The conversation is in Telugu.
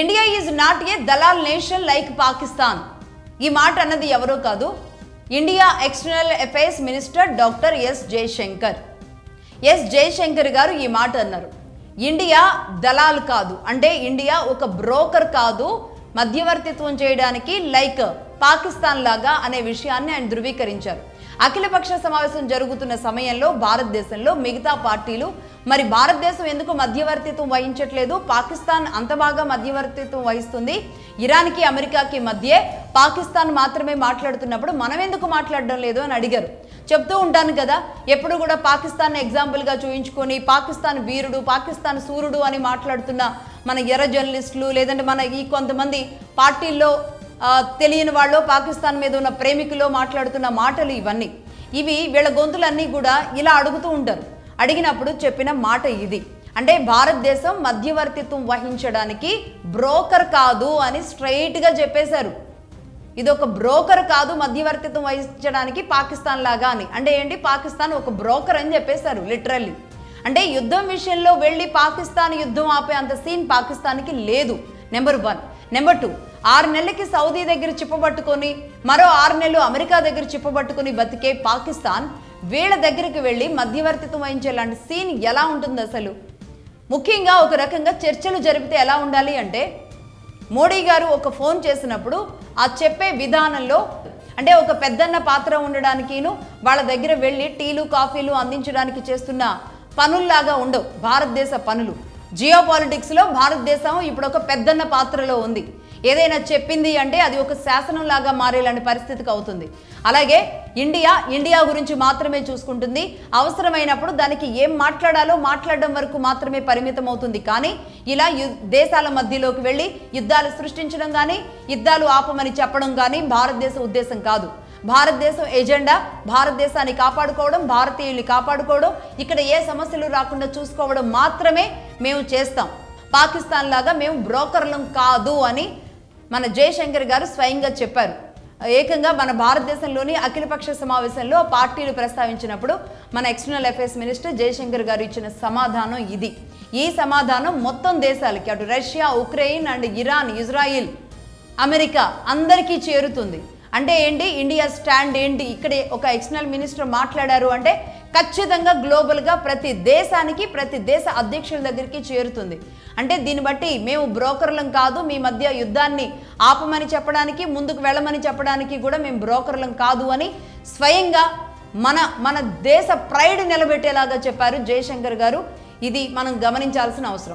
India is not a dalal nation like Pakistan. ఈ మాట అన్నది ఎవరో కాదు, India external affairs minister doctor S Jaishankar. S Jaishankar గారు ఈ మాట అన్నారు. ఇండియా దలాల్ కాదు, అంటే ఇండియా ఒక బ్రోకర్ కాదు మధ్యవర్తిత్వం చేయడానికి లైక్ పాకిస్తాన్ లాగా అనే విషయాన్ని ఆయన ధృవీకరించారు. అఖిలపక్ష సమావేశం జరుగుతున్న సమయంలో భారతదేశంలో మిగతా పార్టీలు మరి భారతదేశం ఎందుకు మధ్యవర్తిత్వం వహించట్లేదు, పాకిస్తాన్ అంత బాగా మధ్యవర్తిత్వం వహిస్తుంది, ఇరాన్కి అమెరికాకి మధ్య పాకిస్తాన్ మాత్రమే మాట్లాడుతున్నప్పుడు మనం ఎందుకు మాట్లాడడం లేదు అని అడిగారు. చెప్తూ ఉంటాను కదా, ఎప్పుడు కూడా పాకిస్తాన్ ఎగ్జాంపుల్గా చూయించుకొని పాకిస్తాన్ వీరుడు, పాకిస్తాన్ సూర్యుడు అని మాట్లాడుతున్న మన ఎర్ర జర్నలిస్టులు, లేదంటే మన ఈ కొంతమంది పార్టీల్లో తెలియని వాళ్ళు పాకిస్తాన్ మీద ఉన్న ప్రేమికులో మాట్లాడుతున్న మాటలు ఇవన్నీ, ఇవి వీళ్ళ గొంతులన్నీ కూడా ఇలా అడుగుతూ ఉంటారు. అడిగినప్పుడు చెప్పిన మాట ఇది, అంటే భారతదేశం మధ్యవర్తిత్వం వహించడానికి బ్రోకర్ కాదు అని స్ట్రైట్గా చెప్పేశారు. ఇది ఒక బ్రోకర్ కాదు మధ్యవర్తిత్వం వహించడానికి పాకిస్తాన్ లాగా అని. అంటే ఏంటి, పాకిస్తాన్ ఒక బ్రోకర్ అని చెప్పేశారు లిటరల్లీ. అంటే యుద్ధం విషయంలో వెళ్ళి పాకిస్తాన్ యుద్ధం ఆపే అంత సీన్ పాకిస్తాన్కి లేదు, నెంబర్ 1. నెంబర్ 2, 6 నెలలకి సౌదీ దగ్గర చిప్పబట్టుకొని మరో 6 నెలలు అమెరికా దగ్గర చిప్పబట్టుకొని బతికే పాకిస్తాన్ వీళ్ళ దగ్గరికి వెళ్ళి మధ్యవర్తిత్వం వహించేలాంటి సీన్ ఎలా ఉంటుంది అసలు? ముఖ్యంగా ఒక రకంగా చర్చలు జరిపితే ఎలా ఉండాలి అంటే, మోడీ గారు ఒక ఫోన్ చేసినప్పుడు ఆ చెప్పే విధానంలో అంటే ఒక పెద్దన్న పాత్ర ఉండడానికిను వాళ్ళ దగ్గర వెళ్ళి టీలు కాఫీలు అందించడానికి చేస్తున్న పనుల్లాగా ఉండవు భారతదేశ పనులు. జియో పాలిటిక్స్లో భారతదేశం ఇప్పుడు ఒక పెద్దన్న పాత్రలో ఉంది. ఏదైనా చెప్పింది అంటే అది ఒక శాసనంలాగా మారేలాంటి పరిస్థితికి అవుతుంది. అలాగే ఇండియా గురించి మాత్రమే చూసుకుంటుంది, అవసరమైనప్పుడు దానికి ఏం మాట్లాడాలో మాట్లాడడం వరకు మాత్రమే పరిమితం అవుతుంది. కానీ ఇలా దేశాల మధ్యలోకి వెళ్ళి యుద్ధాలు సృష్టించడం కానీ యుద్ధాలు ఆపమని చెప్పడం కానీ భారతదేశ ఉద్దేశం కాదు. భారతదేశం ఎజెండా భారతదేశాన్ని కాపాడుకోవడం, భారతీయుల్ని కాపాడుకోవడం, ఇక్కడ ఏ సమస్యలు రాకుండా చూసుకోవడం మాత్రమే మేము చేస్తాం. పాకిస్తాన్ లాగా మేము బ్రోకర్లం కాదు అని మన జయశంకర్ గారు స్వయంగా చెప్పారు. ఏకంగా మన భారతదేశంలోని అఖిలపక్ష సమావేశంలో పార్టీలు ప్రస్తావించినప్పుడు మన ఎక్స్టర్నల్ అఫైర్స్ మినిస్టర్ జయశంకర్ గారు ఇచ్చిన సమాధానం ఇది. ఈ సమాధానం మొత్తం దేశాలకి, అటు Russia, Ukraine and Iran, Israel, America అందరికీ చేరుతుంది. అంటే ఏంటి, ఇండియా స్టాండ్ ఏంటి, ఇక్కడే ఒక ఎక్స్టర్నల్ మినిస్టర్ మాట్లాడారు అంటే ఖచ్చితంగా గ్లోబల్గా ప్రతి దేశానికి, ప్రతి దేశ అధ్యక్షుల దగ్గరికి చేరుతుంది. అంటే దీన్ని బట్టి మేము బ్రోకర్లం కాదు, మీ మధ్య యుద్ధాన్ని ఆపమని చెప్పడానికి, ముందుకు వెళ్ళమని చెప్పడానికి కూడా మేము బ్రోకర్లం కాదు అని స్వయంగా మన దేశ ప్రైడ్ నిలబెట్టేలాగా చెప్పారు జయశంకర్ గారు. ఇది మనం గమనించాల్సిన అవసరం.